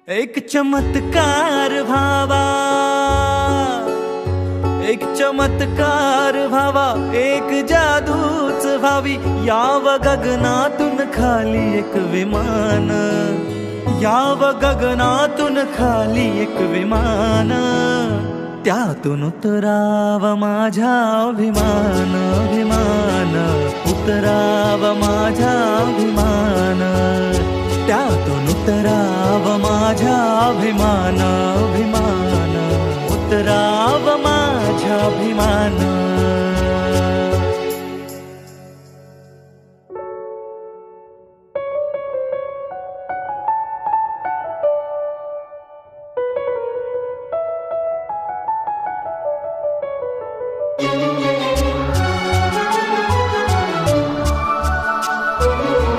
एक चमत्कार व्हावा, एक चमत्कार व्हावा, एक जादूच व्हावी, याव गगनातून खाली एक विमान, याव गगनातून खाली एक विमान, त्यातून उतराव माझा अभिमान, अभिमान, उतराव माझा अभिमान, त्यातून उतराव माझा अभिमान।